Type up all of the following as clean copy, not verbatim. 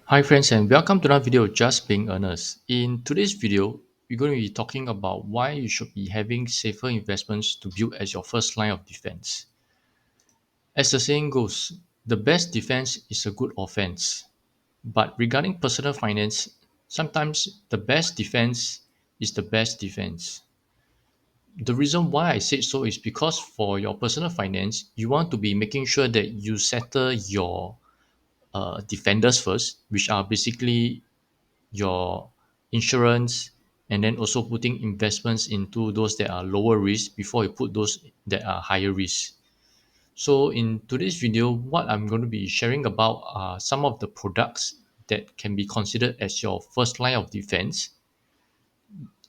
Hi friends and welcome to another video of Just Being Earnest. In today's video, we're going to be talking about why you should be having safer investments to build as your first line of defense. As the saying goes, the best defense is a good offense. But regarding personal finance, sometimes the best defense is the best defense. The reason why I said so is because for your personal finance, you want to be making sure that you settle your defenders first, which are basically your insurance, and then also putting investments into those that are lower risk before you put those that are higher risk. So in today's video, what I'm going to be sharing about are some of the products that can be considered as your first line of defense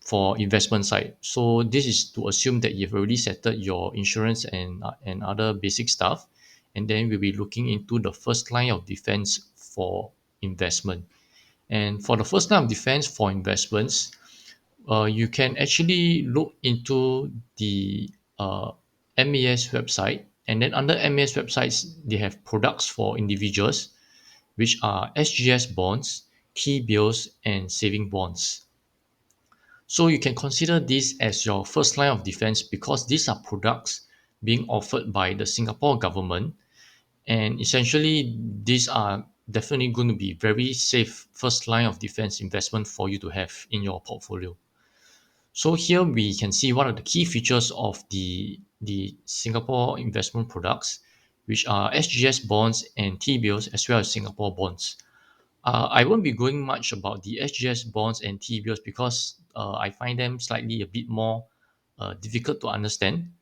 for investment side. So this is to assume that you've already settled your insurance and other basic stuff, and then we'll be looking into the first line of defense for investment. And for the first line of defense for investments, you can actually look into the MAS website, and then under MAS websites, they have products for individuals, which are SGS bonds, T bills, and saving bonds. So you can consider this as your first line of defense because these are products being offered by the Singapore government, and essentially these are definitely going to be very safe first line of defense investment for you to have in your portfolio. So here we can see what are the key features of the Singapore investment products, which are SGS bonds and T bills as well as Singapore bonds. I won't be going much about the SGS bonds and T bills because I find them slightly a bit more difficult to understand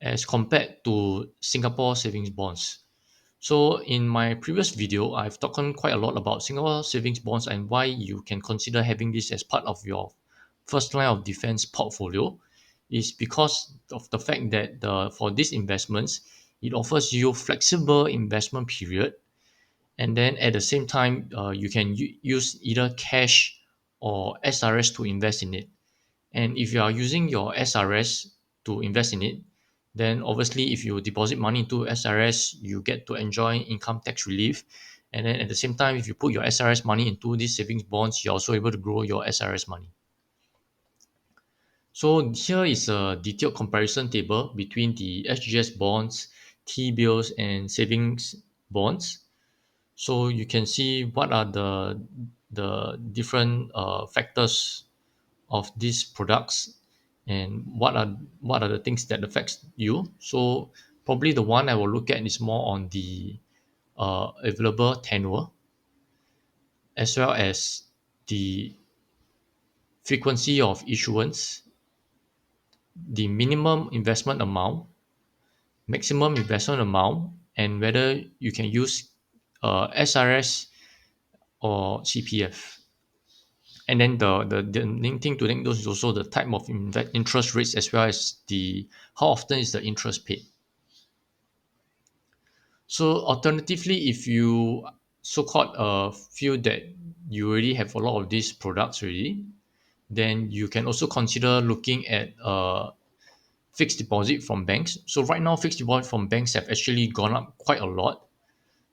as compared to Singapore savings bonds. So in my previous video, I've talked quite a lot about Singapore savings bonds and why you can consider having this as part of your first line of defense portfolio is because of the fact that for these investments, it offers you flexible investment period, and then at the same time, you can use either cash or SRS to invest in it. And if you are using your SRS to invest in it, then obviously if you deposit money into SRS, you get to enjoy income tax relief. And then at the same time, if you put your SRS money into these savings bonds, you're also able to grow your SRS money. So here is a detailed comparison table between the SGS bonds, T bills, and savings bonds. So you can see what are the different factors of these products and what are the things that affects you. So probably the one I will look at is more on the available tenure as well as the frequency of issuance, the minimum investment amount, maximum investment amount, and whether you can use SRS or CPF. And then the main thing to take note is also the type of interest rates as well as the how often is the interest paid. So alternatively, if you so-called feel that you already have a lot of these products already, then you can also consider looking at fixed deposit from banks. So right now, fixed deposit from banks have actually gone up quite a lot.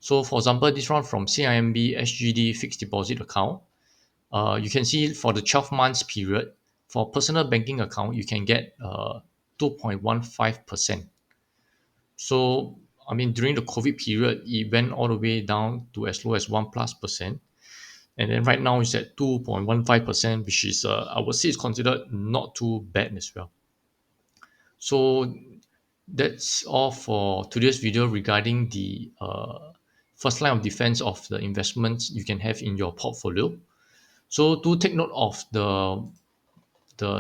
So for example, this one from CIMB SGD fixed deposit account, you can see for the 12 months period, for personal banking account, you can get 2.15%. So, I mean, during the COVID period, it went all the way down to as low as 1 plus percent. And then right now it's at 2.15%, which is, I would say, is considered not too bad as well. So that's all for today's video regarding the first line of defense of the investments you can have in your portfolio. So do take note of the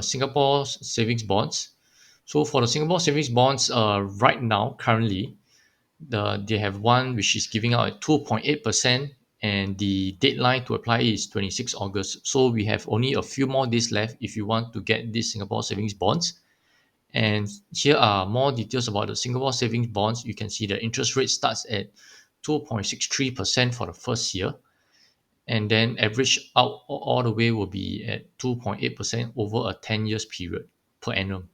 Singapore savings bonds. So for the Singapore savings bonds, right now currently, they have one which is giving out at 2.8%, and the deadline to apply is 26 August. So we have only a few more days left if you want to get these Singapore savings bonds. And here are more details about the Singapore savings bonds. You can see the interest rate starts at 2.63% for the first year, and then average out all the way will be at 2.8% over a 10 years period per annum.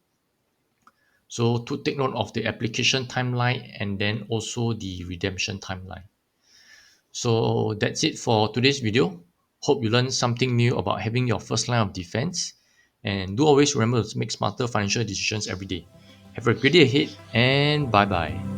So to take note of the application timeline and then also the redemption timeline. So that's it for today's video. Hope you learned something new about having your first line of defense. And do always remember to make smarter financial decisions every day. Have a great day ahead and bye bye.